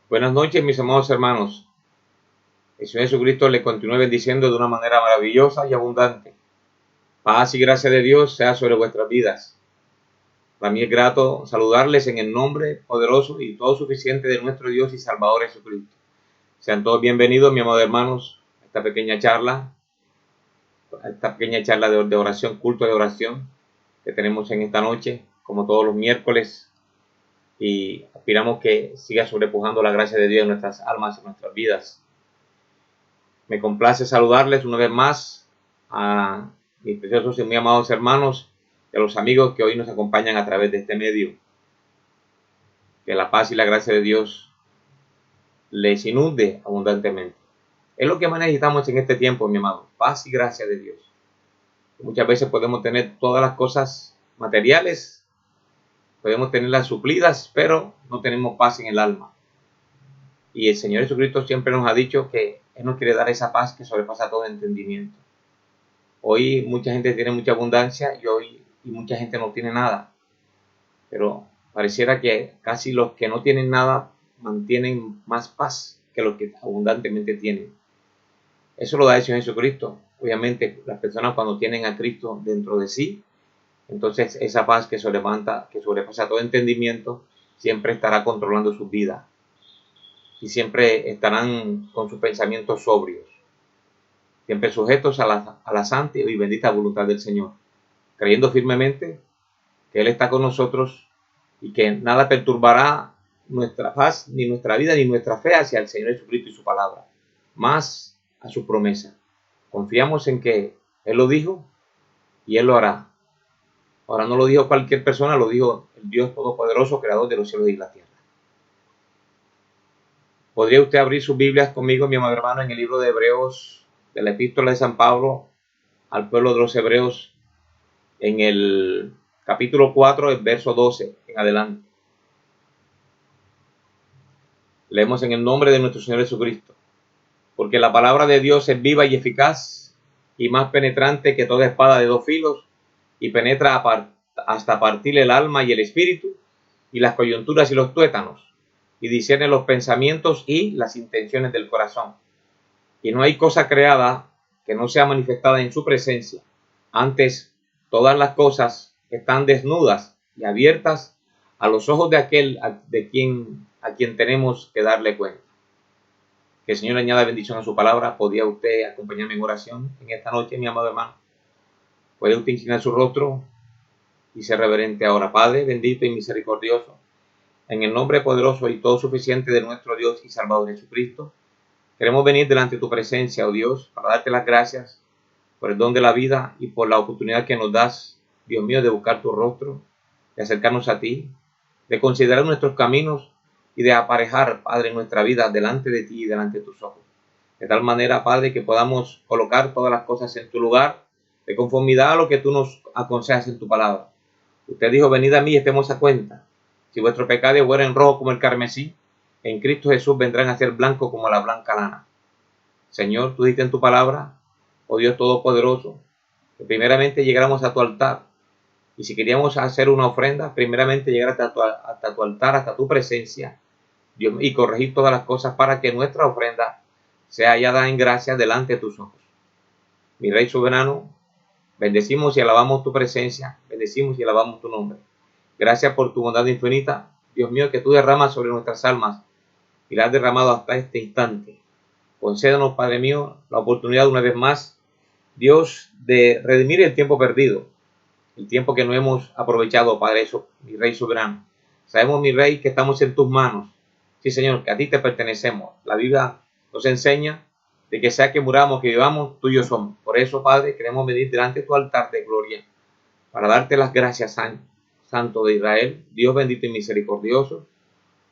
Buenas noches, mis amados hermanos. El Señor Jesucristo le continúe bendiciendo de una manera maravillosa y abundante. Paz y gracia de Dios sea sobre vuestras vidas. Para mí es grato saludarles en el nombre poderoso y todo suficiente de nuestro Dios y Salvador Jesucristo. Sean todos bienvenidos, mis amados hermanos, a esta pequeña charla de oración, culto de oración que tenemos en esta noche, como todos los miércoles, y aspiramos que siga sobrepujando la gracia de Dios en nuestras almas, en nuestras vidas. Me complace saludarles una vez más a mis preciosos y muy amados hermanos y a los amigos que hoy nos acompañan a través de este medio. Que la paz y la gracia de Dios les inunde abundantemente. Es lo que más necesitamos en este tiempo, mi amado. Paz y gracia de Dios. Muchas veces podemos tener todas las cosas materiales, podemos tenerlas suplidas, pero no tenemos paz en el alma. Y el Señor Jesucristo siempre nos ha dicho que Él nos quiere dar esa paz que sobrepasa todo entendimiento. Hoy mucha gente tiene mucha abundancia y mucha gente no tiene nada. Pero pareciera que casi los que no tienen nada mantienen más paz que los que abundantemente tienen. Eso lo da el Señor Jesucristo. Obviamente las personas cuando tienen a Cristo dentro de sí, entonces esa paz que sobrepasa todo entendimiento, siempre estará controlando sus vidas. Y siempre estarán con sus pensamientos sobrios, siempre sujetos a la santa y bendita voluntad del Señor, creyendo firmemente que Él está con nosotros y que nada perturbará nuestra paz, ni nuestra vida, ni nuestra fe hacia el Señor Jesucristo y su palabra, más a su promesa. Confiamos en que Él lo dijo y Él lo hará. Ahora no lo dijo cualquier persona, lo dijo el Dios Todopoderoso, Creador de los cielos y la tierra. ¿Podría usted abrir sus Biblias conmigo, mi amado hermano, en el libro de Hebreos, de la epístola de San Pablo al pueblo de los Hebreos, en el capítulo 4, el verso 12 en adelante? Leemos en el nombre de nuestro Señor Jesucristo. Porque la palabra de Dios es viva y eficaz y más penetrante que toda espada de dos filos y penetra hasta partir el alma y el espíritu y las coyunturas y los tuétanos y discierne los pensamientos y las intenciones del corazón. Y no hay cosa creada que no sea manifestada en su presencia. Antes, todas las cosas están desnudas y abiertas a los ojos de aquel a quien tenemos que darle cuenta. Que el Señor añada bendición a su palabra. ¿Podría usted acompañarme en oración en esta noche, mi amado hermano? ¿Puede usted inclinar su rostro y ser reverente ahora? Padre bendito y misericordioso, en el nombre poderoso y todo suficiente de nuestro Dios y Salvador Jesucristo, queremos venir delante de tu presencia, oh Dios, para darte las gracias por el don de la vida y por la oportunidad que nos das, Dios mío, de buscar tu rostro, de acercarnos a ti, de considerar nuestros caminos y de aparejar, Padre, nuestra vida delante de ti y delante de tus ojos. De tal manera, Padre, que podamos colocar todas las cosas en tu lugar, de conformidad a lo que tú nos aconsejas en tu palabra. Usted dijo, venid a mí y estemos a cuenta. Si vuestro pecado fuera rojo como el carmesí, en Cristo Jesús vendrán a ser blancos como la blanca lana. Señor, tú dijiste en tu palabra, oh Dios Todopoderoso, que primeramente llegáramos a tu altar. Y si queríamos hacer una ofrenda, primeramente llegar hasta tu altar, hasta tu presencia, Dios, y corregir todas las cosas para que nuestra ofrenda sea hallada en gracia delante de tus ojos. Mi Rey soberano, bendecimos y alabamos tu presencia, bendecimos y alabamos tu nombre. Gracias por tu bondad infinita, Dios mío, que tú derramas sobre nuestras almas y la has derramado hasta este instante. Concédanos, Padre mío, la oportunidad una vez más, Dios, de redimir el tiempo perdido, el tiempo que no hemos aprovechado, Padre, eso, mi Rey soberano. Sabemos, mi Rey, que estamos en tus manos. Sí, Señor, que a ti te pertenecemos. La Biblia nos enseña de que sea que muramos, que vivamos, tuyos somos. Por eso, Padre, queremos venir delante de tu altar de gloria para darte las gracias, Santo de Israel, Dios bendito y misericordioso,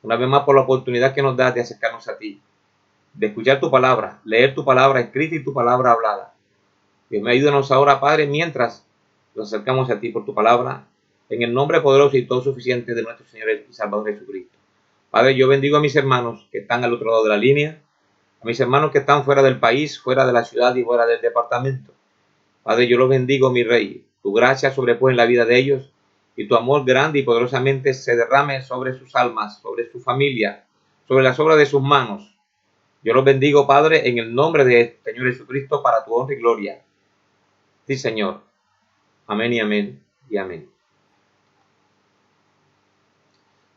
una vez más por la oportunidad que nos das de acercarnos a ti, de escuchar tu palabra, leer tu palabra escrita y tu palabra hablada. Dios me ayúdanos ahora, Padre, mientras nos acercamos a ti por tu palabra, en el nombre poderoso y todo suficiente de nuestro Señor y Salvador Jesucristo. Padre, yo bendigo a mis hermanos que están al otro lado de la línea, a mis hermanos que están fuera del país, fuera de la ciudad y fuera del departamento. Padre, yo los bendigo, mi Rey. Tu gracia sobrepuja en la vida de ellos y tu amor grande y poderosamente se derrame sobre sus almas, sobre su familia, sobre las obras de sus manos. Yo los bendigo, Padre, en el nombre de Señor Jesucristo, para tu honra y gloria. Sí, Señor. Amén y amén y amén.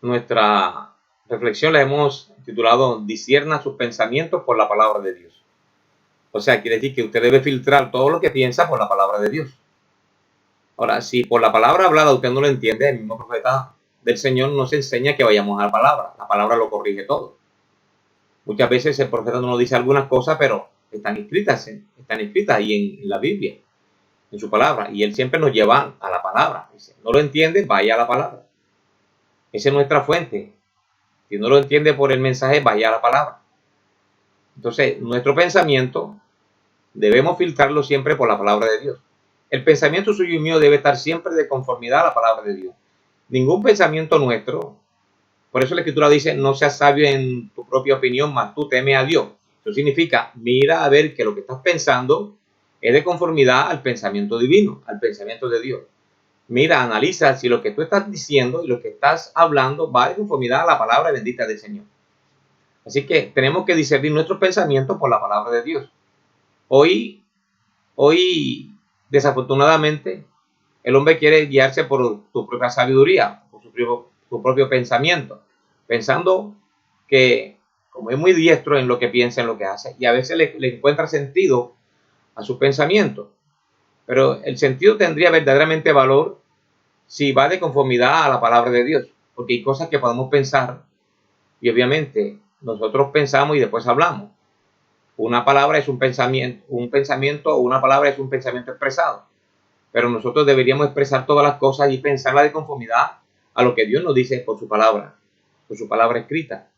Nuestra reflexión la hemos titulado Discierna sus pensamientos por la palabra de Dios. O sea, quiere decir que usted debe filtrar todo lo que piensa por la palabra de Dios. Ahora, si por la palabra hablada usted no lo entiende, el mismo profeta del Señor nos enseña que vayamos a la palabra. La palabra lo corrige todo. Muchas veces el profeta no nos dice algunas cosas, pero están escritas ahí en la Biblia, en su palabra. Y él siempre nos lleva a la palabra. Dice, no lo entiende, vaya a la palabra. Esa es nuestra fuente. Si no lo entiende por el mensaje, vaya a la palabra. Entonces, nuestro pensamiento debemos filtrarlo siempre por la palabra de Dios. El pensamiento suyo y mío debe estar siempre de conformidad a la palabra de Dios. Ningún pensamiento nuestro. Por eso la Escritura dice, no seas sabio en tu propia opinión, mas tú teme a Dios. Eso significa, mira a ver que lo que estás pensando es de conformidad al pensamiento divino, al pensamiento de Dios. Mira, analiza si lo que tú estás diciendo y lo que estás hablando va de conformidad a la palabra bendita del Señor. Así que tenemos que discernir nuestros pensamientos por la palabra de Dios. Hoy, desafortunadamente, el hombre quiere guiarse por su propia sabiduría, por su propio pensamiento, pensando que, como es muy diestro en lo que piensa, en lo que hace, y a veces le encuentra sentido a su pensamiento. Pero el sentido tendría verdaderamente valor si va de conformidad a la palabra de Dios, porque hay cosas que podemos pensar y obviamente nosotros pensamos y después hablamos. Una palabra es un pensamiento, una palabra es un pensamiento expresado, pero nosotros deberíamos expresar todas las cosas y pensarlas de conformidad a lo que Dios nos dice por su palabra escrita.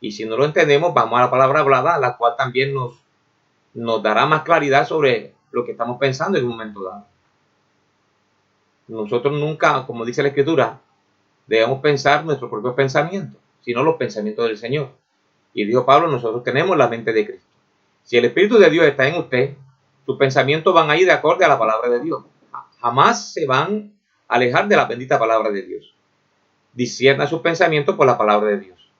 Y si no lo entendemos, vamos a la palabra hablada, la cual también nos dará más claridad sobre lo que estamos pensando en un momento dado. Nosotros nunca, como dice la Escritura, debemos pensar nuestros propios pensamientos, sino los pensamientos del Señor. Y dijo Pablo, nosotros tenemos la mente de Cristo. Si el Espíritu de Dios está en usted, sus pensamientos van a ir de acorde a la palabra de Dios. Jamás se van a alejar de la bendita palabra de Dios. Discierna sus pensamientos por la palabra de Dios.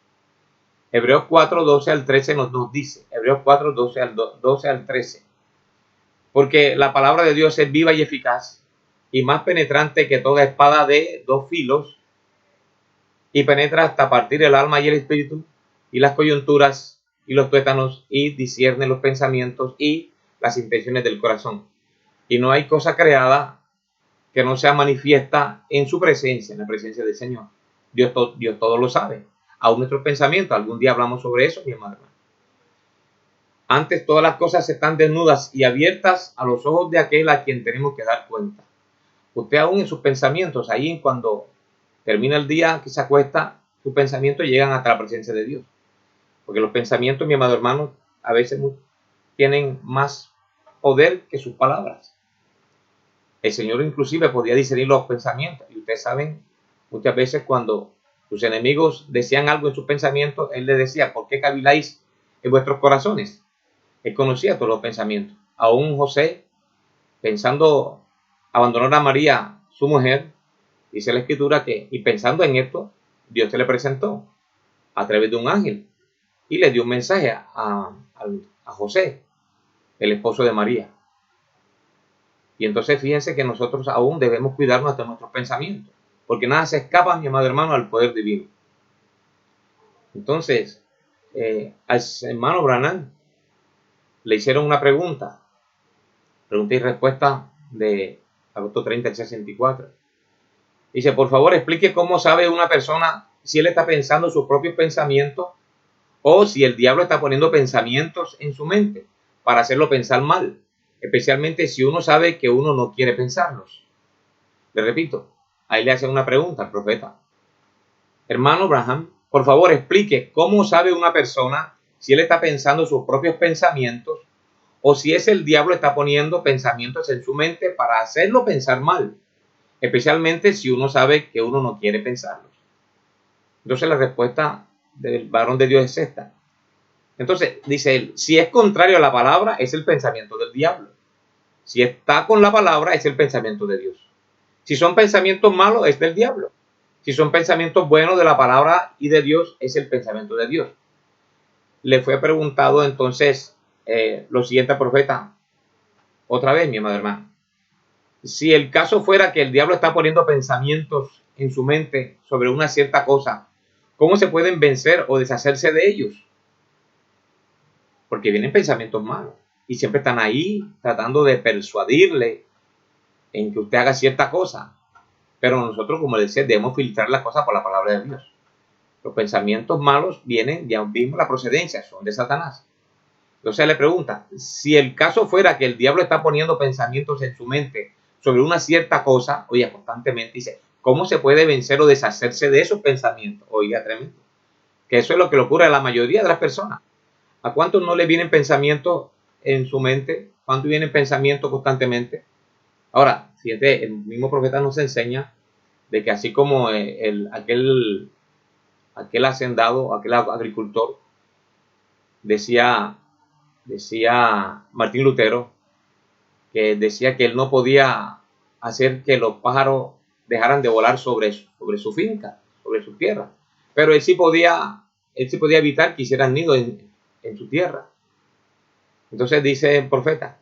Hebreos 4, 12 al 13 nos dice, Hebreos 4, 12 al 13. Porque la palabra de Dios es viva y eficaz, y más penetrante que toda espada de dos filos, y penetra hasta partir el alma y el espíritu, y las coyunturas, y los tuétanos, y discierne los pensamientos y las intenciones del corazón. Y no hay cosa creada que no sea manifiesta en su presencia, en la presencia del Señor. Dios todo lo sabe, aún nuestros pensamientos. Algún día hablamos sobre eso, mi hermano. Antes todas las cosas están desnudas y abiertas a los ojos de aquel a quien tenemos que dar cuenta. Usted aún en sus pensamientos, ahí cuando termina el día que se acuesta, sus pensamientos llegan hasta la presencia de Dios. Porque los pensamientos, mi amado hermano, a veces tienen más poder que sus palabras. El Señor inclusive podía discernir los pensamientos. Y ustedes saben, muchas veces cuando sus enemigos decían algo en sus pensamientos, Él les decía, ¿por qué caviláis en vuestros corazones? Él conocía todos los pensamientos. Aún José, pensando abandonar a María, su mujer, dice la Escritura que, y pensando en esto, Dios se le presentó a través de un ángel y le dio un mensaje a José, el esposo de María. Y entonces fíjense que nosotros aún debemos cuidarnos de nuestros pensamientos, porque nada se escapa, mi amado hermano, al poder divino. Entonces, al hermano Branham le hicieron una pregunta y respuesta de agosto 30 del 64. Dice, por favor, explique cómo sabe una persona si él está pensando sus propios pensamientos o si el diablo está poniendo pensamientos en su mente para hacerlo pensar mal, especialmente si uno sabe que uno no quiere pensarlos. Le repito, ahí le hacen una pregunta al profeta. Hermano Branham, por favor, explique cómo sabe una persona si él está pensando sus propios pensamientos o si es el diablo está poniendo pensamientos en su mente para hacerlo pensar mal, especialmente si uno sabe que uno no quiere pensarlos. Entonces la respuesta del varón de Dios es esta. Entonces dice él, si es contrario a la palabra, es el pensamiento del diablo. Si está con la palabra, es el pensamiento de Dios. Si son pensamientos malos, es del diablo. Si son pensamientos buenos de la palabra y de Dios, es el pensamiento de Dios. Le fue preguntado entonces lo siguiente al profeta. Otra vez, mi amado hermano. Si el caso fuera que el diablo está poniendo pensamientos en su mente sobre una cierta cosa, ¿cómo se pueden vencer o deshacerse de ellos? Porque vienen pensamientos malos y siempre están ahí tratando de persuadirle en que usted haga cierta cosa. Pero nosotros, como le decía, debemos filtrar las cosas por la palabra de Dios. Los pensamientos malos vienen, ya vimos la procedencia, son de Satanás. Entonces le pregunta, si el caso fuera que el diablo está poniendo pensamientos en su mente sobre una cierta cosa, oiga, constantemente dice, ¿cómo se puede vencer o deshacerse de esos pensamientos? Oiga, tremendo. Que eso es lo que le ocurre a la mayoría de las personas. ¿A cuántos no le vienen pensamientos en su mente? ¿Cuántos vienen pensamientos constantemente? Ahora, fíjate, el mismo profeta nos enseña de que así como aquel hacendado, aquel agricultor, decía Martín Lutero, que decía que él no podía hacer que los pájaros dejaran de volar sobre su finca, sobre su tierra, pero él sí podía evitar que hicieran nido en su tierra. Entonces dice el profeta,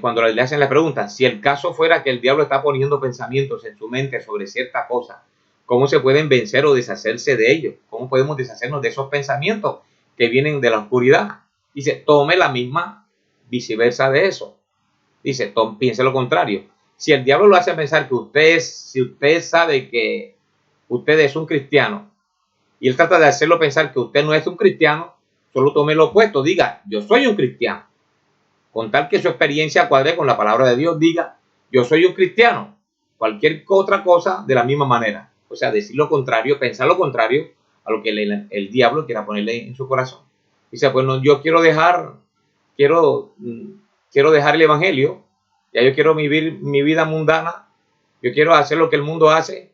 cuando le hacen la pregunta, si el caso fuera que el diablo está poniendo pensamientos en su mente sobre cierta cosa, ¿cómo se pueden vencer o deshacerse de ellos? ¿Cómo podemos deshacernos de esos pensamientos que vienen de la oscuridad? Dice, tome la misma viceversa de eso. Dice, piense lo contrario. Si el diablo lo hace pensar que si usted sabe que usted es un cristiano y él trata de hacerlo pensar que usted no es un cristiano, solo tome lo opuesto, diga, yo soy un cristiano. Con tal que su experiencia cuadre con la palabra de Dios, diga, yo soy un cristiano. Cualquier otra cosa de la misma manera. O sea, decir lo contrario, pensar lo contrario a lo que el diablo quiera ponerle en su corazón. Dice, bueno, yo quiero dejar el evangelio, ya yo quiero vivir mi vida mundana, yo quiero hacer lo que el mundo hace,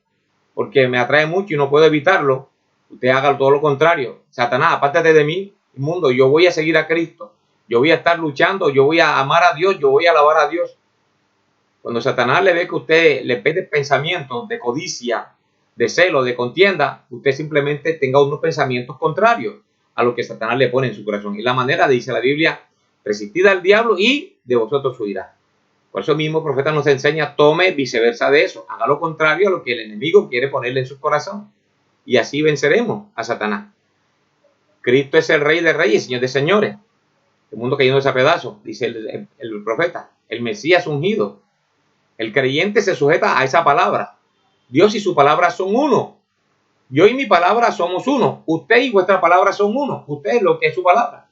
porque me atrae mucho y no puedo evitarlo. Usted haga todo lo contrario. Satanás, apártate de mí, inmundo, yo voy a seguir a Cristo. Yo voy a estar luchando, yo voy a amar a Dios, yo voy a alabar a Dios. Cuando Satanás le ve que usted le pide pensamientos de codicia, de celo, de contienda, usted simplemente tenga unos pensamientos contrarios a lo que Satanás le pone en su corazón. Y la manera, dice la Biblia, resistid al diablo y de vosotros huirá. Por eso mismo el profeta nos enseña, tome viceversa de eso, haga lo contrario a lo que el enemigo quiere ponerle en su corazón. Y así venceremos a Satanás. Cristo es el Rey de Reyes, Señor de Señores. El mundo cayéndose a pedazos, dice el profeta, el Mesías ungido. El creyente se sujeta a esa palabra. Dios y su palabra son uno. Yo y mi palabra somos uno. Usted y vuestra palabra son uno. Usted es lo que es su palabra.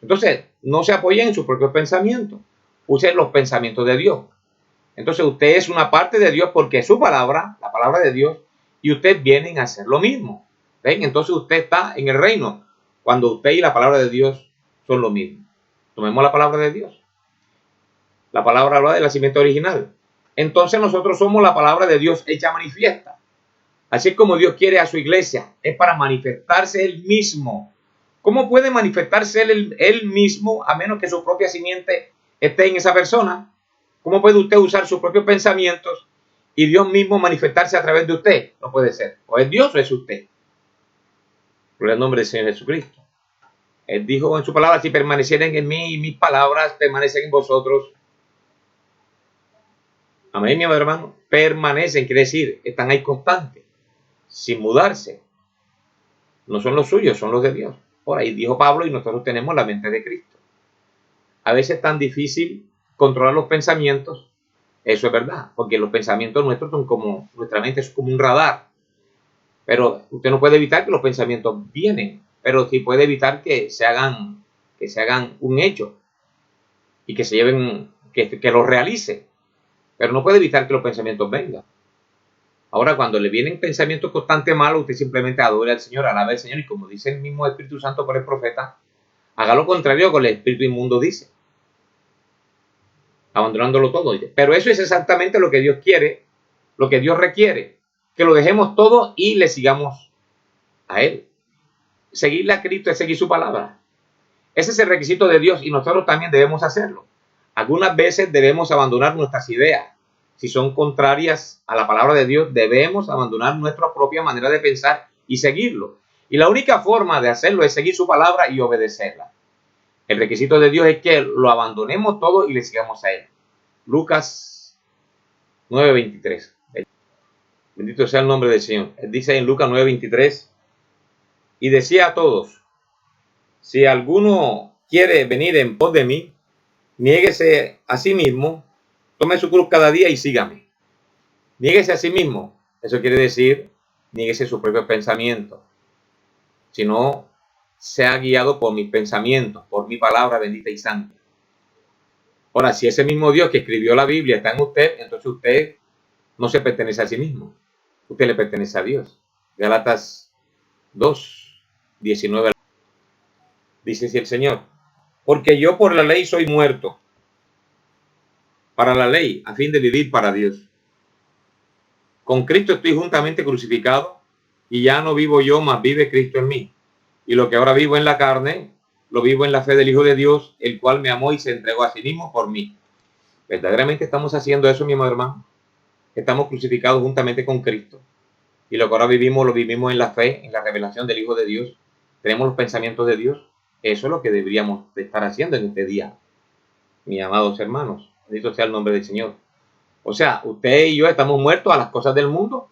Entonces, no se apoyen en sus propios pensamientos. Use los pensamientos de Dios. Entonces, usted es una parte de Dios porque es su palabra, la palabra de Dios, y ustedes vienen a hacer lo mismo. ¿Ven? Entonces, usted está en el reino cuando usted y la palabra de Dios son lo mismo. Tomemos la palabra de Dios. La palabra habla del nacimiento original. Entonces nosotros somos la palabra de Dios hecha manifiesta. Así como Dios quiere a su iglesia, es para manifestarse Él mismo. ¿Cómo puede manifestarse Él mismo a menos que su propia simiente esté en esa persona? ¿Cómo puede usted usar sus propios pensamientos y Dios mismo manifestarse a través de usted? No puede ser. O es Dios o es usted. Gloria al nombre del Señor Jesucristo. Él dijo en su palabra, si permanecieren en mí y mis palabras permanecen en vosotros. Amén, mi amado hermano. Permanecen, quiere decir, están ahí constantes, sin mudarse. No son los suyos, son los de Dios. Por ahí dijo Pablo y nosotros tenemos la mente de Cristo. A veces es tan difícil controlar los pensamientos. Eso es verdad, porque los pensamientos nuestros son como, nuestra mente es como un radar. Pero usted no puede evitar que los pensamientos vienen, pero sí puede evitar que se hagan un hecho y que se lleven, que lo realice. Pero no puede evitar que los pensamientos vengan. Ahora, cuando le vienen pensamientos constantes malos, usted simplemente adore al Señor, alabe al Señor, y como dice el mismo Espíritu Santo por el profeta, haga lo contrario a lo que el espíritu inmundo dice. Abandonándolo todo. Pero eso es exactamente lo que Dios quiere, lo que Dios requiere, que lo dejemos todo y le sigamos a Él. Seguirle a Cristo es seguir su palabra. Ese es el requisito de Dios y nosotros también debemos hacerlo. Algunas veces debemos abandonar nuestras ideas, si son contrarias a la palabra de Dios, debemos abandonar nuestra propia manera de pensar y seguirlo. Y la única forma de hacerlo es seguir su palabra y obedecerla. El requisito de Dios es que lo abandonemos todo y le sigamos a Él. Lucas 9:23. Bendito sea el nombre del Señor. Él dice en Lucas 9:23, y decía a todos, si alguno quiere venir en pos de mí, niéguese a sí mismo, tome su cruz cada día y sígame. Niéguese a sí mismo. Eso quiere decir, niéguese su propio pensamiento. Si no sea guiado por mis pensamientos, por mi palabra bendita y santa. Ahora, si ese mismo Dios que escribió la Biblia está en usted, entonces usted no se pertenece a sí mismo. Usted le pertenece a Dios. Gálatas 2:19. Dice así el Señor, porque yo por la ley soy muerto, para la ley, a fin de vivir para Dios. Con Cristo estoy juntamente crucificado, y ya no vivo yo, mas vive Cristo en mí. Y lo que ahora vivo en la carne, lo vivo en la fe del Hijo de Dios, el cual me amó y se entregó a sí mismo por mí. ¿Verdaderamente estamos haciendo eso, mi amado hermano? Estamos crucificados juntamente con Cristo. Y lo que ahora vivimos, lo vivimos en la fe, en la revelación del Hijo de Dios. Tenemos los pensamientos de Dios. Eso es lo que deberíamos de estar haciendo en este día, mis amados hermanos. Bendito sea el nombre del Señor. O sea, usted y yo estamos muertos a las cosas del mundo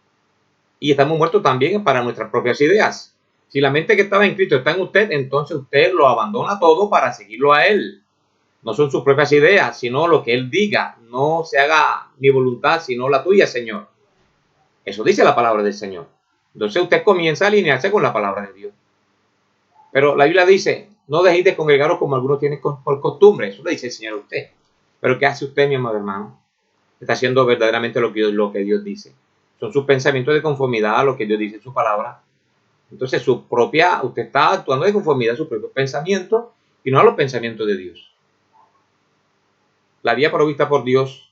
y estamos muertos también para nuestras propias ideas. Si la mente que estaba en Cristo está en usted, entonces usted lo abandona todo para seguirlo a Él. No son sus propias ideas, sino lo que Él diga. No se haga mi voluntad, sino la tuya, Señor. Eso dice la palabra del Señor. Entonces usted comienza a alinearse con la palabra de Dios. Pero la Biblia dice, no dejéis de congregaros como algunos tienen por costumbre. Eso le dice el Señor a usted. Pero ¿qué hace usted, mi amado hermano? Está haciendo verdaderamente lo que Dios dice. Son sus pensamientos de conformidad a lo que Dios dice en su palabra. Entonces usted está actuando de conformidad a sus propios pensamientos y no a los pensamientos de Dios. La vida provista por Dios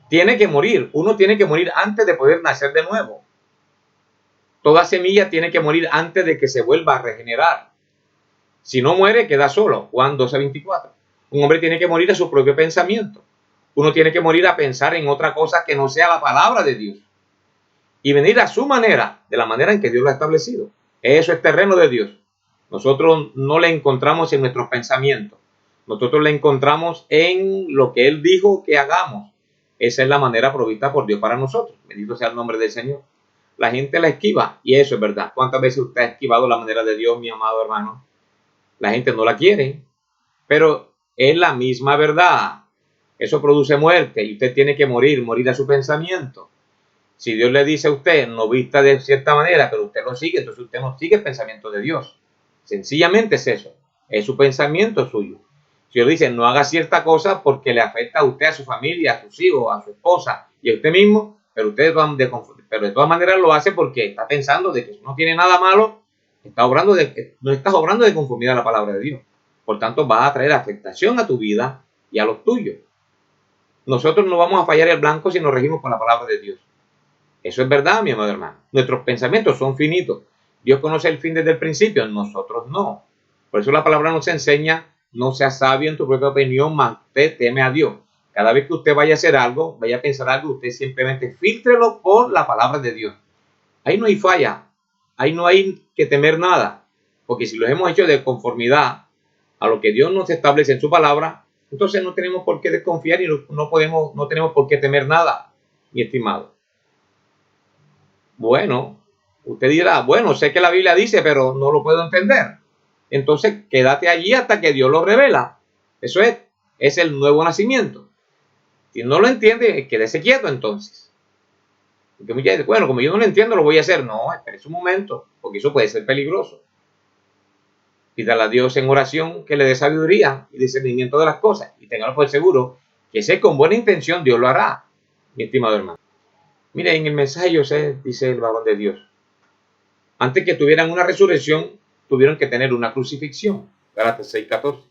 tiene que morir. Uno tiene que morir antes de poder nacer de nuevo. Toda semilla tiene que morir antes de que se vuelva a regenerar. Si no muere, queda solo. Juan 12:24. Un hombre tiene que morir a su propio pensamiento. Uno tiene que morir a pensar en otra cosa que no sea la palabra de Dios. Y venir a su manera, de la manera en que Dios lo ha establecido. Eso es terreno de Dios. Nosotros no le encontramos en nuestros pensamientos. Nosotros le encontramos en lo que Él dijo que hagamos. Esa es la manera provista por Dios para nosotros. Bendito sea el nombre del Señor. La gente la esquiva, y eso es verdad. ¿Cuántas veces usted ha esquivado la manera de Dios, mi amado hermano? La gente no la quiere, pero es la misma verdad. Eso produce muerte y usted tiene que morir a su pensamiento. Si Dios le dice a usted, no vista de cierta manera, pero usted lo sigue, entonces usted no sigue el pensamiento de Dios. Sencillamente es eso. Es su pensamiento suyo. Si Dios dice, no haga cierta cosa porque le afecta a usted, a su familia, a sus hijos, a su esposa y a usted mismo, pero usted de todas maneras lo hace porque está pensando de que no tiene nada malo, no estás obrando de conformidad a la palabra de Dios. Por tanto, va a traer afectación a tu vida y a los tuyos. Nosotros no vamos a fallar el blanco si nos regimos con la palabra de Dios. Eso es verdad, mi amado hermano. Nuestros pensamientos son finitos. Dios conoce el fin desde el principio, nosotros no. Por eso la palabra nos enseña, no seas sabio en tu propia opinión, mas usted teme a Dios. Cada vez que usted vaya a hacer algo, vaya a pensar algo, usted simplemente fíltrelo por la palabra de Dios. Ahí no hay falla, ahí no hay que temer nada. Porque si lo hemos hecho de conformidad a lo que Dios nos establece en su palabra, entonces no tenemos por qué desconfiar y no tenemos por qué temer nada, mi estimado. Bueno, usted dirá, bueno, sé que la Biblia dice, pero no lo puedo entender. Entonces, quédate allí hasta que Dios lo revela. Eso es el nuevo nacimiento. Si no lo entiende, quédese quieto entonces. Porque muchas veces, bueno, como yo no lo entiendo, lo voy a hacer. No, espérese un momento, porque eso puede ser peligroso. Pídale a Dios en oración que le dé sabiduría y discernimiento de las cosas. Y téngalo por seguro que sé con buena intención Dios lo hará, mi estimado hermano. Mire, en el mensaje de José dice el varón de Dios, antes que tuvieran una resurrección, tuvieron que tener una crucifixión. Gálatas 6:14.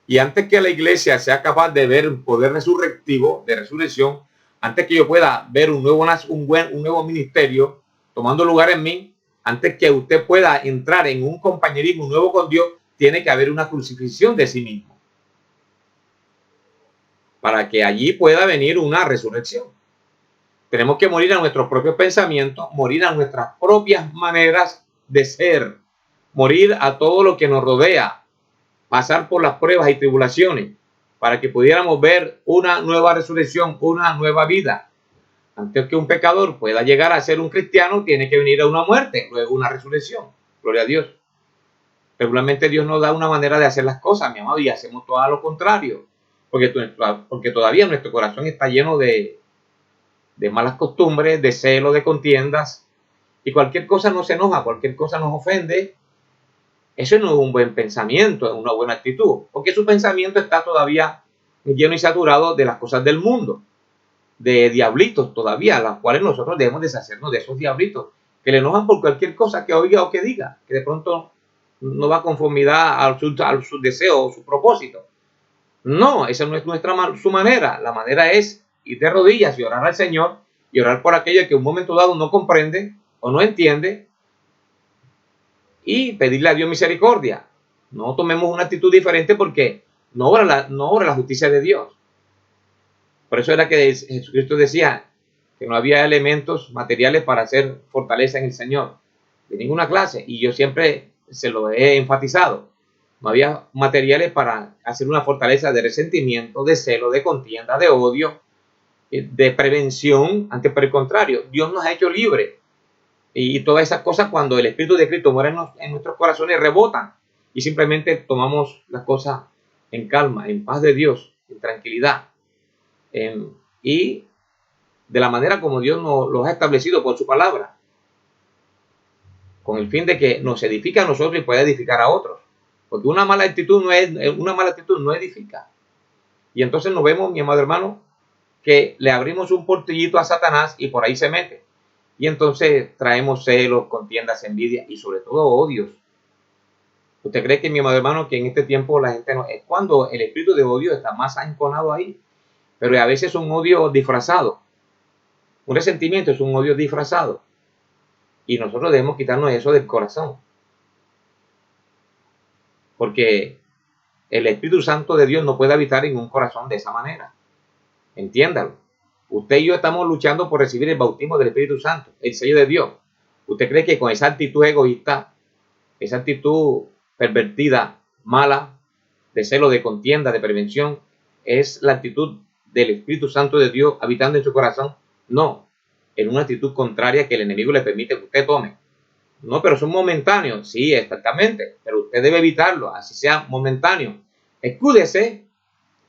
Y antes que la iglesia sea capaz de ver un poder resurrectivo, de resurrección, antes que yo pueda ver un nuevo ministerio tomando lugar en mí, antes que usted pueda entrar en un compañerismo nuevo con Dios, tiene que haber una crucifixión de sí mismo. para que allí pueda venir una resurrección. Tenemos que morir a nuestros propios pensamientos, morir a nuestras propias maneras de ser, morir a todo lo que nos rodea, pasar por las pruebas y tribulaciones, para que pudiéramos ver una nueva resurrección, una nueva vida. Antes que un pecador pueda llegar a ser un cristiano, tiene que venir a una muerte, luego una resurrección. Gloria a Dios. Regularmente Dios nos da una manera de hacer las cosas, mi amado, y hacemos todo lo contrario, porque todavía nuestro corazón está lleno de malas costumbres, de celo, de contiendas, y cualquier cosa nos enoja, cualquier cosa nos ofende. Eso no es un buen pensamiento, es una buena actitud, porque su pensamiento está todavía lleno y saturado de las cosas del mundo, de diablitos todavía, las cuales nosotros debemos deshacernos de esos diablitos, que le enojan por cualquier cosa que oiga o que diga, que de pronto no va a conformidad a sus deseos o su propósito. No, esa no es su manera. La manera es ir de rodillas y orar al Señor y orar por aquello que en un momento dado no comprende o no entiende y pedirle a Dios misericordia. No tomemos una actitud diferente porque no obra la justicia de Dios. Por eso era que Jesucristo decía que no había elementos materiales para hacer fortaleza en el Señor, de ninguna clase, y yo siempre se lo he enfatizado. No había materiales para hacer una fortaleza de resentimiento, de celo, de contienda, de odio, de prevención. Antes, por el contrario, Dios nos ha hecho libres. Y todas esas cosas, cuando el Espíritu de Cristo muere en nuestros corazones, rebotan. Y simplemente tomamos las cosas en calma, en paz de Dios, en tranquilidad. Y de la manera como Dios nos los ha establecido por su palabra, con el fin de que nos edifique a nosotros y pueda edificar a otros. Porque una mala actitud no edifica. Y entonces nos vemos, mi amado hermano, que le abrimos un portillito a Satanás y por ahí se mete. Y entonces traemos celos, contiendas, envidia y sobre todo odios. ¿Usted cree que, mi amado hermano, que en este tiempo la gente no... Es cuando el espíritu de odio está más enconado ahí? Pero a veces es un odio disfrazado. Un resentimiento es un odio disfrazado. Y nosotros debemos quitarnos eso del corazón. Porque el Espíritu Santo de Dios no puede habitar en un corazón de esa manera. Entiéndalo. Usted y yo estamos luchando por recibir el bautismo del Espíritu Santo, el sello de Dios. ¿Usted cree que con esa actitud egoísta, esa actitud pervertida, mala, de celo, de contienda, de prevención, es la actitud del Espíritu Santo de Dios habitando en su corazón? No, es una actitud contraria que el enemigo le permite que usted tome. No, pero son momentáneos. Sí, exactamente, pero usted debe evitarlo, así sea momentáneo. Escúdese,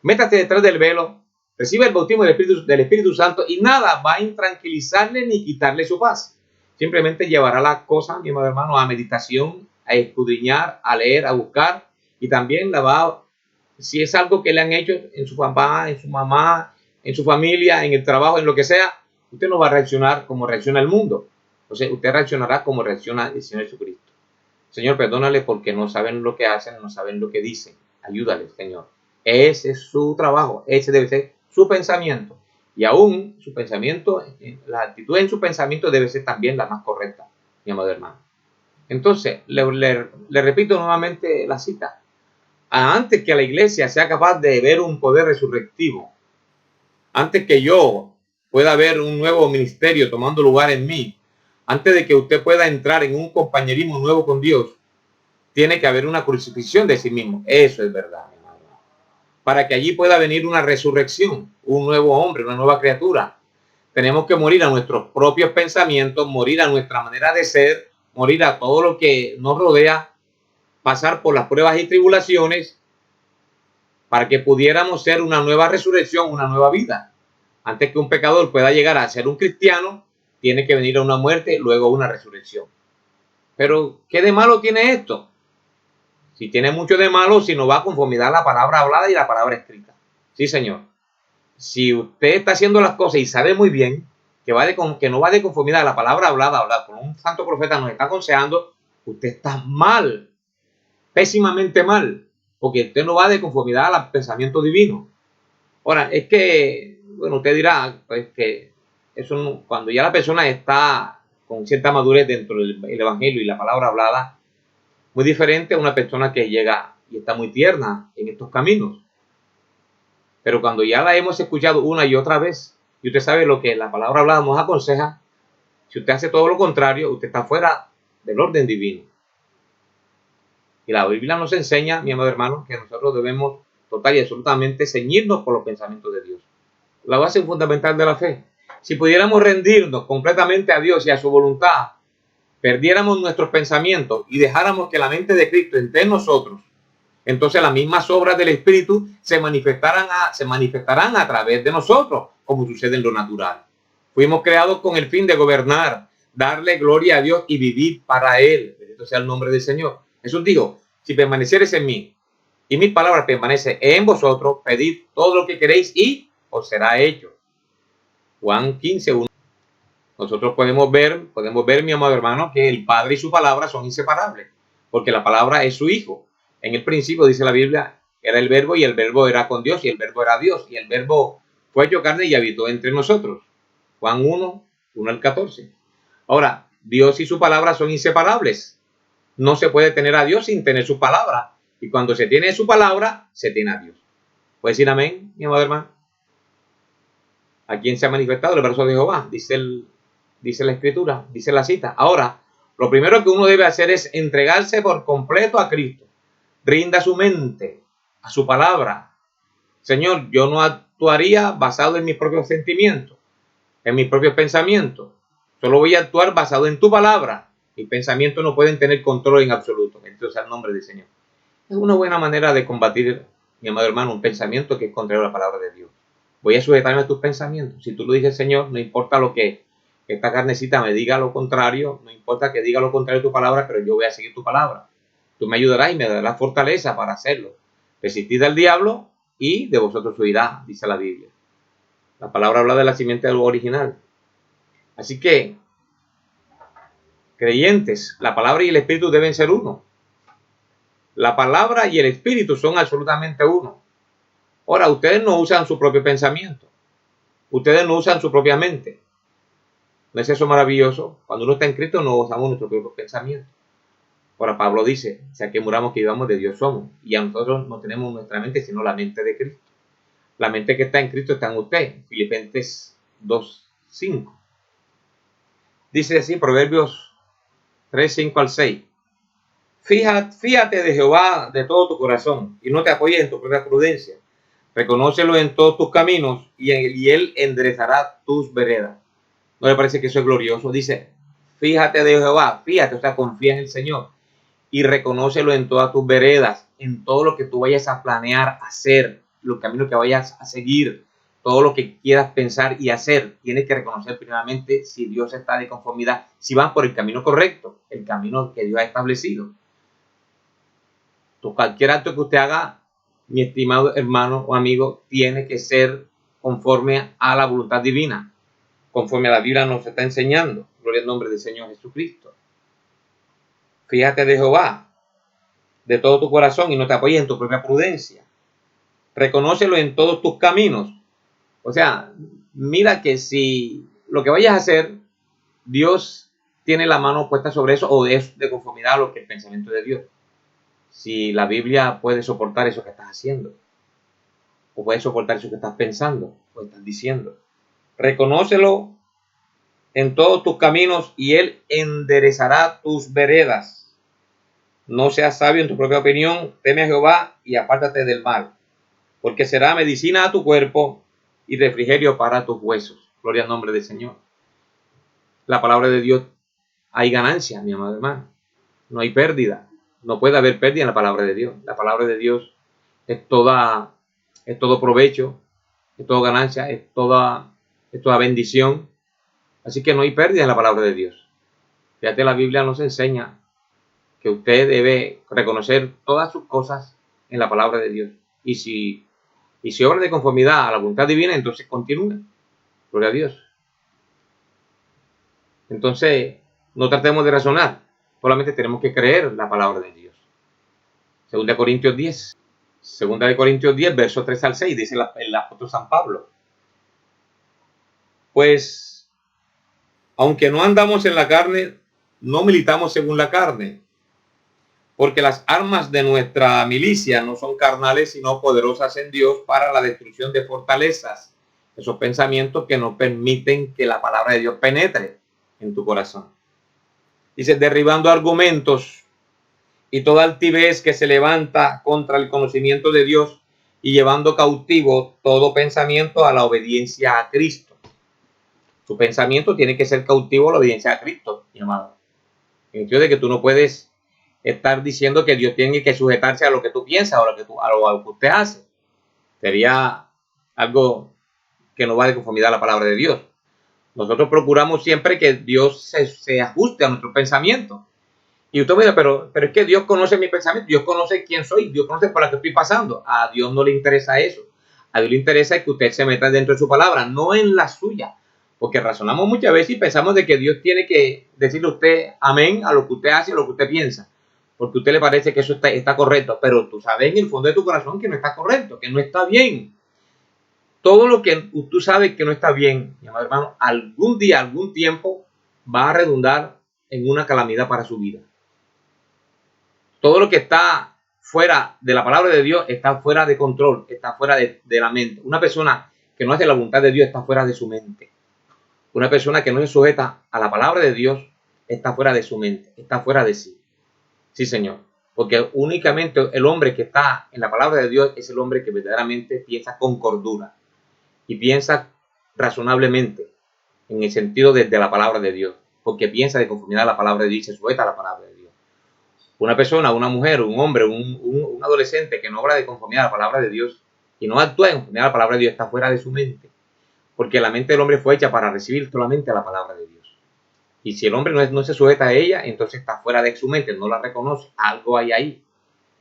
métate detrás del velo, recibe el bautismo del Espíritu Santo y nada va a intranquilizarle ni quitarle su paz. Simplemente llevará la cosa, mi amado hermano, a meditación, a escudriñar, a leer, a buscar, y también la va, si es algo que le han hecho en su papá, en su mamá, en su familia, en el trabajo, en lo que sea, usted no va a reaccionar como reacciona el mundo. Entonces usted reaccionará como reacciona el Señor Jesucristo. Señor, perdónale porque no saben lo que hacen, no saben lo que dicen. Ayúdale, Señor. Ese es su trabajo, ese debe ser su pensamiento. Y aún su pensamiento, la actitud en su pensamiento debe ser también la más correcta, mi amado hermano. Entonces, le repito nuevamente la cita. Antes que la iglesia sea capaz de ver un poder resurrectivo, antes que yo pueda ver un nuevo ministerio tomando lugar en mí, antes de que usted pueda entrar en un compañerismo nuevo con Dios, tiene que haber una crucifixión de sí mismo. Eso es verdad, mi hermano. Para que allí pueda venir una resurrección, un nuevo hombre, una nueva criatura. Tenemos que morir a nuestros propios pensamientos, morir a nuestra manera de ser, morir a todo lo que nos rodea, pasar por las pruebas y tribulaciones para que pudiéramos ser una nueva resurrección, una nueva vida. Antes que un pecador pueda llegar a ser un cristiano, tiene que venir a una muerte, luego una resurrección. Pero, ¿qué de malo tiene esto? Si tiene mucho de malo, si no va a conformidad a la palabra hablada y la palabra escrita. Sí, Señor. Si usted está haciendo las cosas y sabe muy bien que no va de conformidad a la palabra hablada, con un santo profeta nos está aconsejando, usted está mal, pésimamente mal, porque usted no va de conformidad al pensamiento divino. Ahora, es que, bueno, usted dirá, pues que eso no, cuando ya la persona está con cierta madurez dentro del evangelio y la palabra hablada, muy diferente a una persona que llega y está muy tierna en estos caminos. Pero cuando ya la hemos escuchado una y otra vez, y usted sabe lo que la palabra hablada nos aconseja, si usted hace todo lo contrario, usted está fuera del orden divino. Y la Biblia nos enseña, mi amado hermano, que nosotros debemos total y absolutamente ceñirnos por los pensamientos de Dios. La base fundamental de la fe. Si pudiéramos rendirnos completamente a Dios y a su voluntad, perdiéramos nuestros pensamientos y dejáramos que la mente de Cristo esté en nosotros, entonces las mismas obras del Espíritu se manifestarán a través de nosotros, como sucede en lo natural. Fuimos creados con el fin de gobernar, darle gloria a Dios y vivir para Él. Bendito sea el nombre del Señor. Jesús dijo, si permaneciereis en mí y mis palabras permanecen en vosotros, pedid todo lo que queréis y os será hecho. Juan 15:1. Nosotros podemos ver, mi amado hermano, que el Padre y su palabra son inseparables, porque la palabra es su Hijo. En el principio, dice la Biblia, era el verbo y el verbo era con Dios y el verbo era Dios y el verbo fue hecho carne y habitó entre nosotros. Juan 1:1-14. Ahora, Dios y su palabra son inseparables. No se puede tener a Dios sin tener su palabra. Y cuando se tiene su palabra, se tiene a Dios. ¿Puede decir amén, mi amado hermano? ¿A quién se ha manifestado el verso de Jehová? Dice la escritura, dice la cita. Ahora, lo primero que uno debe hacer es entregarse por completo a Cristo. Rinda su mente a su palabra. Señor, yo no actuaría basado en mis propios sentimientos, en mis propios pensamientos. Solo voy a actuar basado en tu palabra. Mis pensamientos no pueden tener control en absoluto. Bendito sea el nombre del Señor. Es una buena manera de combatir, mi amado hermano, un pensamiento que es contrario a la palabra de Dios. Voy a sujetarme a tus pensamientos. Si tú lo dices, Señor, no importa lo que esta carnecita me diga lo contrario, no importa que diga lo contrario de tu palabra, pero yo voy a seguir tu palabra. Tú me ayudarás y me darás fortaleza para hacerlo. Resistid al diablo y de vosotros huirá, dice la Biblia. La palabra habla de la simiente del original. Así que, creyentes, la palabra y el espíritu deben ser uno. La palabra y el espíritu son absolutamente uno. Ahora, ustedes no usan su propio pensamiento. Ustedes no usan su propia mente. ¿No es eso maravilloso? Cuando uno está en Cristo no usamos nuestro propio pensamiento. Ahora Pablo dice, sea que muramos que vivamos, de Dios somos. Y a nosotros no tenemos nuestra mente, sino la mente de Cristo. La mente que está en Cristo está en usted. Filipenses 2:5. Dice así, Proverbios 3:5-6. Fíjate de Jehová de todo tu corazón y no te apoyes en tu propia prudencia. Reconócelo en todos tus caminos y Él enderezará tus veredas. ¿No le parece que eso es glorioso? Dice, fíjate de Jehová, fíjate, o sea, confía en el Señor y reconócelo en todas tus veredas, en todo lo que tú vayas a planear, hacer, los caminos que vayas a seguir, todo lo que quieras pensar y hacer. Tienes que reconocer primeramente si Dios está de conformidad, si van por el camino correcto, el camino que Dios ha establecido. Cualquier acto que usted haga, mi estimado hermano o amigo, tiene que ser conforme a la voluntad divina, conforme a la Biblia nos está enseñando. Gloria al nombre del Señor Jesucristo. Fíjate de Jehová de todo tu corazón y no te apoyes en tu propia prudencia. Reconócelo en todos tus caminos. O sea, mira que si lo que vayas a hacer, Dios tiene la mano puesta sobre eso o es de conformidad a lo que el pensamiento de Dios. Si la Biblia puede soportar eso que estás haciendo, o puede soportar eso que estás pensando, o estás diciendo. Reconócelo en todos tus caminos y Él enderezará tus veredas. No seas sabio en tu propia opinión, teme a Jehová y apártate del mal, porque será medicina a tu cuerpo y refrigerio para tus huesos. Gloria al nombre del Señor. La palabra de Dios, hay ganancia, mi amado hermano. No hay pérdida. No puede haber pérdida en la palabra de Dios. La palabra de Dios es todo provecho, es toda ganancia, es toda bendición. Así que no hay pérdida en la palabra de Dios. Fíjate, la Biblia nos enseña que usted debe reconocer todas sus cosas en la palabra de Dios. Y si obra de conformidad a la voluntad divina, entonces continúe. Gloria a Dios. Entonces, no tratemos de razonar. Solamente tenemos que creer la palabra de Dios. Segunda de Corintios 10, versos 3-6, dice el apóstol San Pablo. Pues, aunque no andamos en la carne, no militamos según la carne, Porque las armas de nuestra milicia no son carnales, sino poderosas en Dios para la destrucción de fortalezas. Esos pensamientos que no permiten que la palabra de Dios penetre en tu corazón. Dice, derribando argumentos y toda altivez que se levanta contra el conocimiento de Dios y llevando cautivo todo pensamiento a la obediencia a Cristo. Tu pensamiento tiene que ser cautivo a la obediencia a Cristo, mi amado. En el sentido de que tú no puedes estar diciendo que Dios tiene que sujetarse a lo que tú piensas o a lo que usted hace. Sería algo que no va de conformidad a la palabra de Dios. Nosotros procuramos siempre que Dios se ajuste a nuestro pensamiento. Y usted me dice, pero es que Dios conoce mi pensamiento, Dios conoce quién soy, Dios conoce por la que estoy pasando. A Dios no le interesa eso. A Dios le interesa que usted se meta dentro de su palabra, no en la suya. Porque razonamos muchas veces y pensamos de que Dios tiene que decirle a usted amén a lo que usted hace, a lo que usted piensa. Porque a usted le parece que eso está correcto, pero tú sabes en el fondo de tu corazón que no está correcto, que no está bien. Todo lo que tú sabes que no está bien, mi amado hermano, algún día, algún tiempo va a redundar en una calamidad para su vida. Todo lo que está fuera de la palabra de Dios está fuera de control, está fuera de la mente. Una persona que no hace la voluntad de Dios está fuera de su mente. Una persona que no se sujeta a la palabra de Dios está fuera de su mente, está fuera de sí. Sí, Señor. Porque únicamente el hombre que está en la palabra de Dios es el hombre que verdaderamente piensa con cordura y piensa razonablemente en el sentido de la palabra de Dios, porque piensa de conformidad a la palabra de Dios y se sujeta a la palabra de Dios. Una persona, una mujer, un hombre, un adolescente que no obra de conformidad a la palabra de Dios y no actúa de conformidad a la palabra de Dios está fuera de su mente, porque la mente del hombre fue hecha para recibir solamente la palabra de Dios. Y si el hombre no se sujeta a ella, entonces está fuera de su mente, no la reconoce. Algo hay ahí,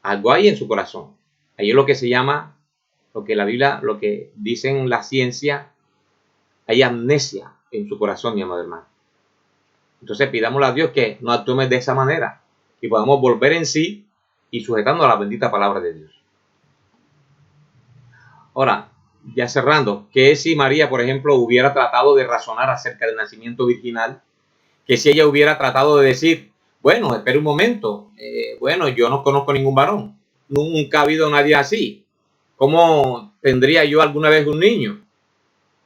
algo hay en su corazón. Ahí es lo que se llama, lo que la Biblia, lo que dicen la ciencia, hay amnesia en su corazón, mi amado hermano. Entonces pidámosle a Dios que no actuemos de esa manera y podamos volver en sí y sujetando a la bendita palabra de Dios. Ahora, ya cerrando, ¿qué si María, por ejemplo, hubiera tratado de razonar acerca del nacimiento virginal? Que si ella hubiera tratado de decir, bueno, espera un momento, bueno, yo no conozco ningún varón, nunca ha habido nadie así. ¿Cómo tendría yo alguna vez un niño?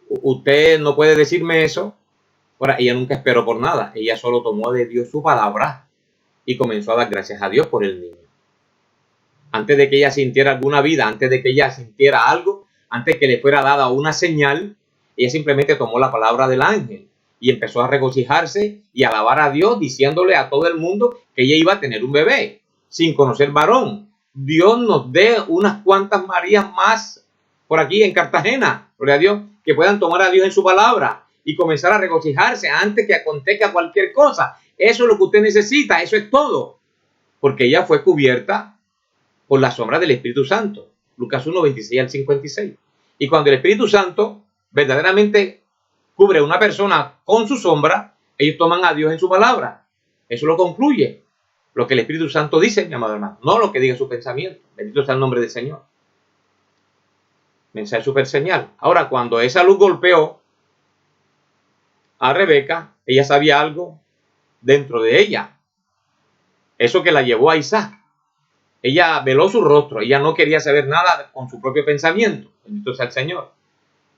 Usted no puede decirme eso. Ahora, ella nunca esperó por nada, ella solo tomó de Dios su palabra y comenzó a dar gracias a Dios por el niño. Antes de que ella sintiera alguna vida, antes de que ella sintiera algo, antes que le fuera dada una señal, ella simplemente tomó la palabra del ángel y empezó a regocijarse y alabar a Dios, diciéndole a todo el mundo que ella iba a tener un bebé, sin conocer varón. Dios nos dé unas cuantas Marías más por aquí en Cartagena, gloria a Dios, que puedan tomar a Dios en su palabra y comenzar a regocijarse antes que acontezca cualquier cosa. Eso es lo que usted necesita, eso es todo. Porque ella fue cubierta por la sombra del Espíritu Santo. Lucas 1, 26 al 56. Y cuando el Espíritu Santo verdaderamente cubre a una persona con su sombra, ellos toman a Dios en su palabra. Eso lo concluye lo que el Espíritu Santo dice, mi amado hermano, no lo que diga su pensamiento. Bendito sea el nombre del Señor. Mensaje super señal. Ahora, cuando esa luz golpeó a Rebeca, ella sabía algo dentro de ella. Eso que la llevó a Isaac. Ella veló su rostro, ella no quería saber nada con su propio pensamiento. Bendito sea el Señor.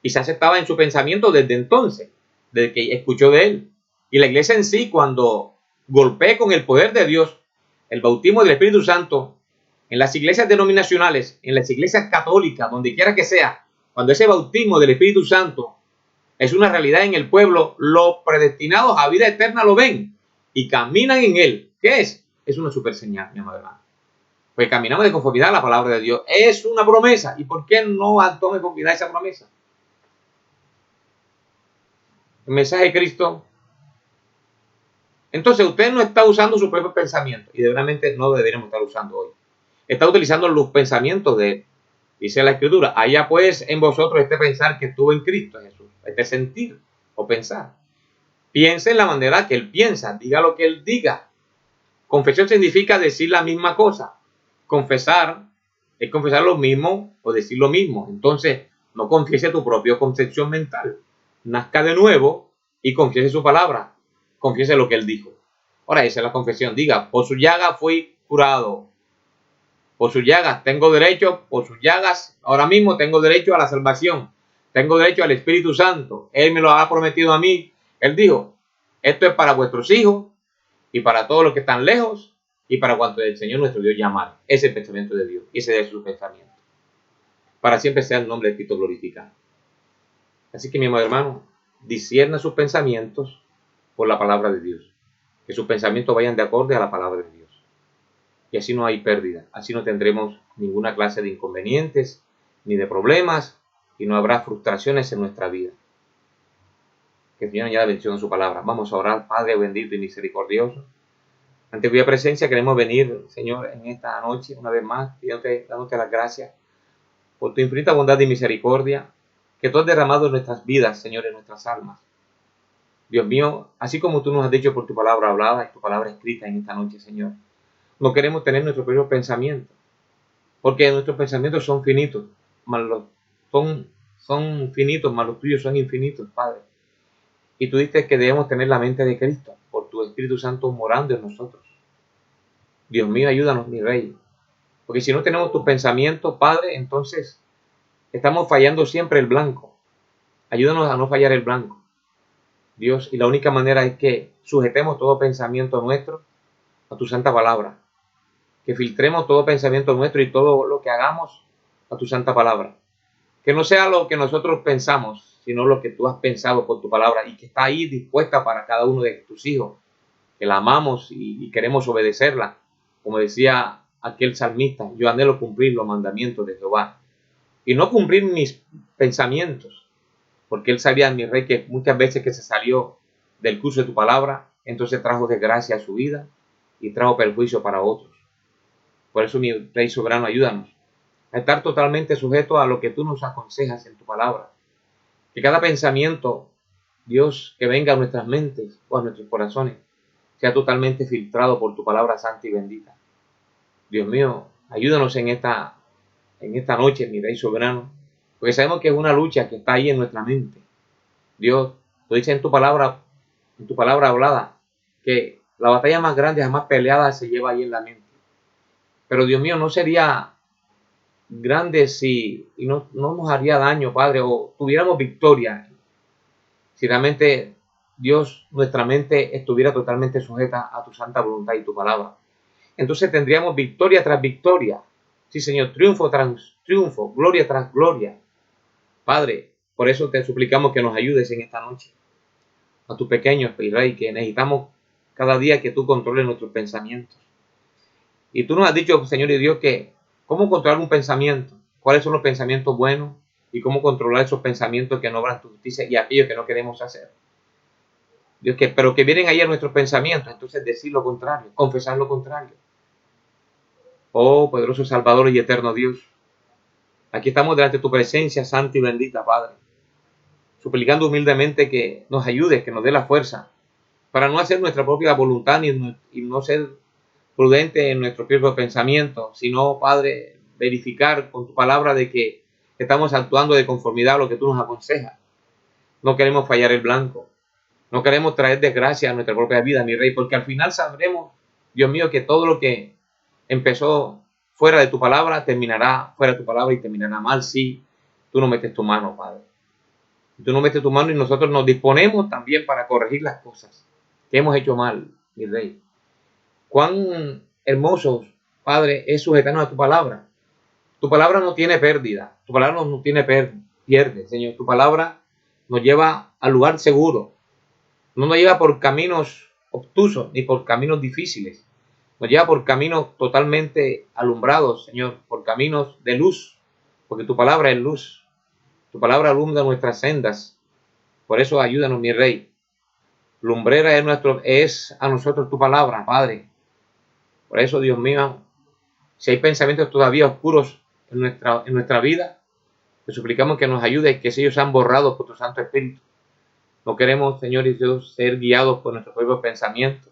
Isaac estaba en su pensamiento desde entonces, desde que escuchó de él. Y la iglesia en sí, cuando golpee con el poder de Dios, el bautismo del Espíritu Santo, en las iglesias denominacionales, en las iglesias católicas, donde quiera que sea, cuando ese bautismo del Espíritu Santo es una realidad en el pueblo, los predestinados a vida eterna lo ven y caminan en él. ¿Qué es? Es una super señal, mi amado hermano. Pues caminamos de conformidad a la palabra de Dios. Es una promesa. ¿Y por qué no tome conformidad esa promesa? El mensaje de Cristo. Entonces usted no está usando su propio pensamiento y realmente no deberíamos estar usando hoy. Está utilizando los pensamientos de él. Dice la Escritura, haya pues en vosotros este pensar que estuvo en Cristo Jesús, este sentir o pensar. Piense en la manera que él piensa, diga lo que él diga. Confesión significa decir la misma cosa. Confesar es confesar lo mismo o decir lo mismo. Entonces, no confiese tu propia concepción mental. Nazca de nuevo y confiese su palabra. Confiese lo que él dijo. Ahora, esa es la confesión. Diga, por su llaga fui curado. Por sus llagas tengo derecho, por sus llagas ahora mismo tengo derecho a la salvación. Tengo derecho al Espíritu Santo. Él me lo ha prometido a mí. Él dijo, esto es para vuestros hijos y para todos los que están lejos y para cuanto el Señor nuestro Dios llamar. Ese es el pensamiento de Dios y ese es su pensamiento. Para siempre sea el nombre de Cristo glorificado. Así que mi amado hermano, discierna sus pensamientos por la palabra de Dios. Que sus pensamientos vayan de acorde a la palabra de Dios. Y así no hay pérdida. Así no tendremos ninguna clase de inconvenientes ni de problemas y no habrá frustraciones en nuestra vida. Que el Señor añada bendición en su palabra. Vamos a orar, Padre bendito y misericordioso. Ante cuya presencia queremos venir, Señor, en esta noche, una vez más, dándote las gracias por tu infinita bondad y misericordia que tú has derramado en nuestras vidas, Señor, en nuestras almas. Dios mío, así como tú nos has dicho por tu palabra hablada y tu palabra escrita en esta noche, Señor, no queremos tener nuestros propios pensamientos, porque nuestros pensamientos son finitos, son finitos, más los tuyos son infinitos, Padre. Y tú dices que debemos tener la mente de Cristo, por tu Espíritu Santo morando en nosotros. Dios mío, ayúdanos, mi Rey, porque si no tenemos tus pensamientos, Padre, entonces estamos fallando siempre el blanco. Ayúdanos a no fallar el blanco, Dios, y la única manera es que sujetemos todo pensamiento nuestro a tu santa palabra, que filtremos todo pensamiento nuestro y todo lo que hagamos a tu santa palabra, que no sea lo que nosotros pensamos, sino lo que tú has pensado por tu palabra y que está ahí dispuesta para cada uno de tus hijos, que la amamos y queremos obedecerla, como decía aquel salmista, yo anhelo cumplir los mandamientos de Jehová, y no cumplir mis pensamientos, porque él sabía, mi Rey, que muchas veces que se salió del curso de tu palabra, entonces trajo desgracia a su vida y trajo perjuicio para otros. Por eso, mi Rey soberano, ayúdanos a estar totalmente sujetos a lo que tú nos aconsejas en tu palabra. Que cada pensamiento, Dios, que venga a nuestras mentes o a nuestros corazones, sea totalmente filtrado por tu palabra santa y bendita. Dios mío, ayúdanos en esta noche, mi Rey soberano, porque sabemos que es una lucha que está ahí en nuestra mente. Dios, tú dices en tu palabra hablada, que la batalla más grande, jamás peleada, se lleva ahí en la mente. Pero Dios mío, no sería grande si no nos haría daño, Padre, o tuviéramos victoria si realmente, Dios, nuestra mente estuviera totalmente sujeta a tu santa voluntad y tu palabra. Entonces tendríamos victoria tras victoria. Sí, Señor, triunfo tras triunfo, gloria tras gloria. Padre, por eso te suplicamos que nos ayudes en esta noche. A tus pequeños, Rey, que necesitamos cada día que tú controles nuestros pensamientos. Y tú nos has dicho, Señor y Dios, que cómo controlar un pensamiento, cuáles son los pensamientos buenos y cómo controlar esos pensamientos que no obran tu justicia y aquellos que no queremos hacer. Dios, pero que vienen ahí a nuestros pensamientos, entonces decir lo contrario, confesar lo contrario. Oh, poderoso Salvador y eterno Dios, aquí estamos delante de tu presencia santa y bendita, Padre, suplicando humildemente que nos ayudes, que nos dé la fuerza para no hacer nuestra propia voluntad y no ser prudente en nuestro propio pensamiento, sino, Padre, verificar con tu palabra de que estamos actuando de conformidad a lo que tú nos aconsejas. No queremos fallar el blanco. No queremos traer desgracia a nuestra propia vida, mi Rey, porque al final sabremos, Dios mío, que todo lo que empezó fuera de tu palabra terminará fuera de tu palabra y terminará mal si tú no metes tu mano, Padre. Tú no metes tu mano y nosotros nos disponemos también para corregir las cosas que hemos hecho mal, mi Rey. Cuán hermoso, Padre, es sujetarnos a tu palabra. Tu palabra no tiene pérdida. Tu palabra no tiene pierde, Señor. Tu palabra nos lleva al lugar seguro. No nos lleva por caminos obtusos ni por caminos difíciles. Nos lleva por caminos totalmente alumbrados, Señor, por caminos de luz, porque tu palabra es luz. Tu palabra alumbra nuestras sendas. Por eso ayúdanos, mi Rey. Lumbrera es a nosotros tu palabra, Padre. Por eso, Dios mío, si hay pensamientos todavía oscuros en nuestra vida, te suplicamos que nos ayudes, que ellos sean borrados por tu Santo Espíritu. No queremos, Señor y Dios, ser guiados por nuestros propios pensamientos.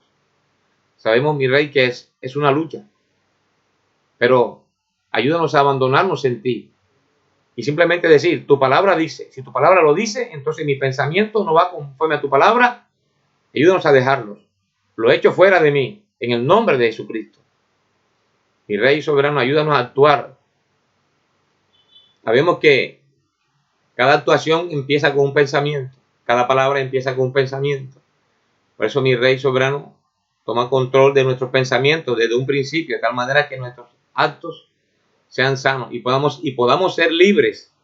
Sabemos, mi Rey, que es una lucha, pero ayúdanos a abandonarnos en ti y simplemente decir, tu palabra dice. Si tu palabra lo dice, entonces mi pensamiento no va conforme a tu palabra. Ayúdanos a dejarlos. Lo he hecho fuera de mí, en el nombre de Jesucristo. Mi Rey soberano, ayúdanos a actuar. Sabemos que cada actuación empieza con un pensamiento, cada palabra empieza con un pensamiento. Por eso, mi Rey soberano, toma control de nuestros pensamientos desde un principio, de tal manera que nuestros actos sean sanos y podamos ser libres,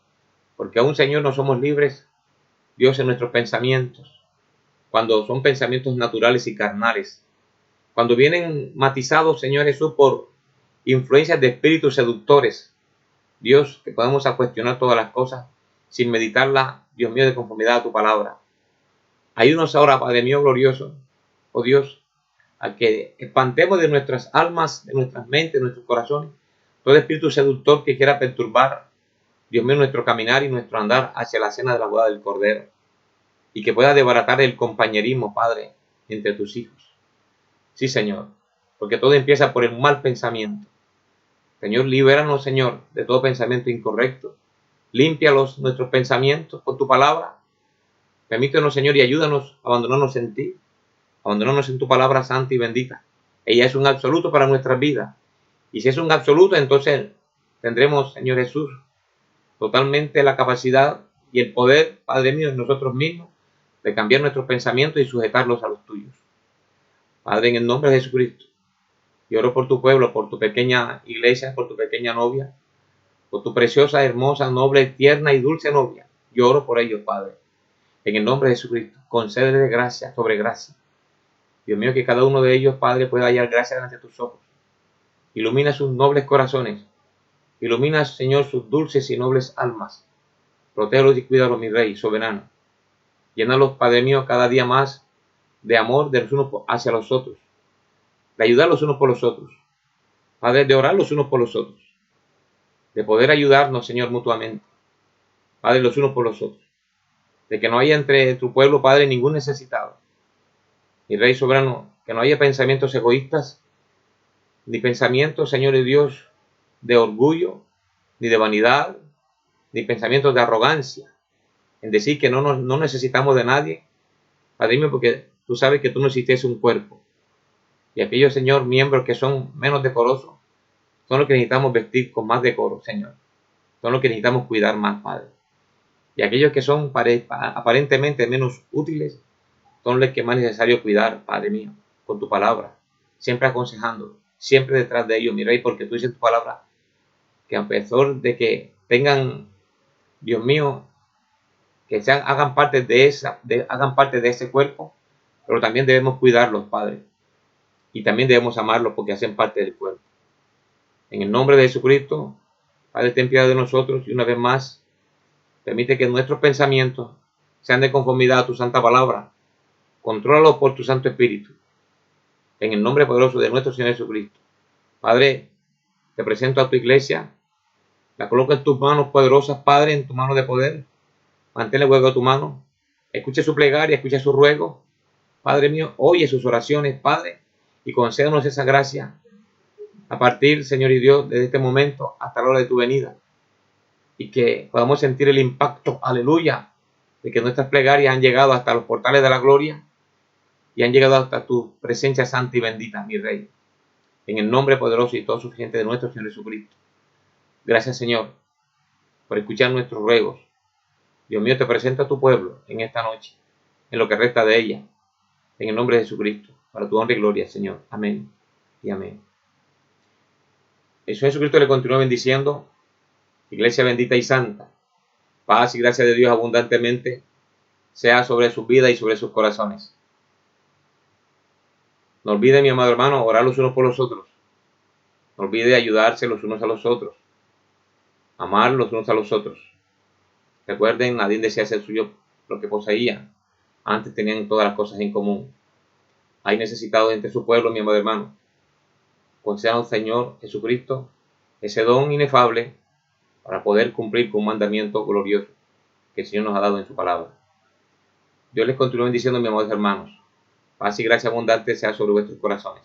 porque aún, Señor, no somos libres, Dios, en nuestros pensamientos, cuando son pensamientos naturales y carnales, cuando vienen matizados, Señor Jesús, por influencias de espíritus seductores, Dios, que podemos a cuestionar todas las cosas sin meditarlas, Dios mío, de conformidad a tu palabra. Ayúdanos ahora, Padre mío glorioso, oh Dios, a que espantemos de nuestras almas, de nuestras mentes, de nuestros corazones, todo espíritu seductor que quiera perturbar, Dios mío, nuestro caminar y nuestro andar hacia la cena de la boda del Cordero, y que pueda desbaratar el compañerismo, Padre, entre tus hijos. Sí, Señor, porque todo empieza por el mal pensamiento. Señor, libéranos, Señor, de todo pensamiento incorrecto. Límpialos nuestros pensamientos con tu palabra. Permítenos, Señor, y ayúdanos a abandonarnos en ti, abandonarnos en tu palabra santa y bendita. Ella es un absoluto para nuestras vidas. Y si es un absoluto, entonces tendremos, Señor Jesús, totalmente la capacidad y el poder, Padre mío, en nosotros mismos, de cambiar nuestros pensamientos y sujetarlos a los tuyos. Padre, en el nombre de Jesucristo, yo oro por tu pueblo, por tu pequeña iglesia, por tu pequeña novia, por tu preciosa, hermosa, noble, tierna y dulce novia. Yo oro por ellos, Padre. En el nombre de Jesucristo, concédele gracia sobre gracia. Dios mío, que cada uno de ellos, Padre, pueda hallar gracia ante tus ojos. Ilumina sus nobles corazones. Ilumina, Señor, sus dulces y nobles almas. Protégelos y cuídalos, mi Rey soberano. Llénalos, Padre mío, cada día más de amor de los unos hacia los otros, de ayudar los unos por los otros, Padre, de orar los unos por los otros, de poder ayudarnos, Señor, mutuamente, Padre, los unos por los otros, de que no haya entre tu pueblo, Padre, ningún necesitado. Mi Rey soberano, que no haya pensamientos egoístas, ni pensamientos, Señor de Dios, de orgullo, ni de vanidad, ni pensamientos de arrogancia, en decir que no necesitamos de nadie, Padre mío, porque tú sabes que tú no hiciste un cuerpo. Y aquellos, Señor, miembros que son menos decorosos, son los que necesitamos vestir con más decoro, Señor. Son los que necesitamos cuidar más, Padre. Y aquellos que son aparentemente menos útiles, son los que más necesario cuidar, Padre mío, con tu palabra. Siempre aconsejando, siempre detrás de ellos, mi Rey, porque tú dices en tu palabra que a pesar de que tengan, Dios mío, que hagan parte de ese cuerpo, pero también debemos cuidarlos, Padre. Y también debemos amarlos porque hacen parte del cuerpo. En el nombre de Jesucristo, Padre, ten piedad de nosotros y una vez más, permite que nuestros pensamientos sean de conformidad a tu santa palabra. Contrólalo por tu Santo Espíritu. En el nombre poderoso de nuestro Señor Jesucristo. Padre, te presento a tu iglesia. La coloco en tus manos poderosas, Padre, en tu mano de poder. Manténle hueco a tu mano. Escuche su plegaria, escuche su ruego. Padre mío, oye sus oraciones, Padre, y concédanos esa gracia a partir, Señor y Dios, desde este momento hasta la hora de tu venida. Y que podamos sentir el impacto, aleluya, de que nuestras plegarias han llegado hasta los portales de la gloria y han llegado hasta tu presencia santa y bendita, mi Rey. En el nombre poderoso y todo suficiente de nuestro Señor Jesucristo. Gracias, Señor, por escuchar nuestros ruegos. Dios mío, te presento a tu pueblo en esta noche, en lo que resta de ella, en el nombre de Jesucristo, para tu honra y gloria, Señor. Amén y amén. El Señor Jesucristo le continúa bendiciendo, iglesia bendita y santa. Paz y gracia de Dios abundantemente sea sobre sus vidas y sobre sus corazones. No olvide, mi amado hermano, orar los unos por los otros. No olvide ayudarse los unos a los otros. Amar los unos a los otros. Recuerden, nadie desea ser suyo lo que poseía. Antes tenían todas las cosas en común. Hay necesitados entre su pueblo, mi amado hermano. Concédanos, Señor Jesucristo, ese don inefable para poder cumplir con un mandamiento glorioso que el Señor nos ha dado en su palabra. Dios les continúe bendiciendo, mis amados hermanos. Paz y gracia abundante sea sobre vuestros corazones.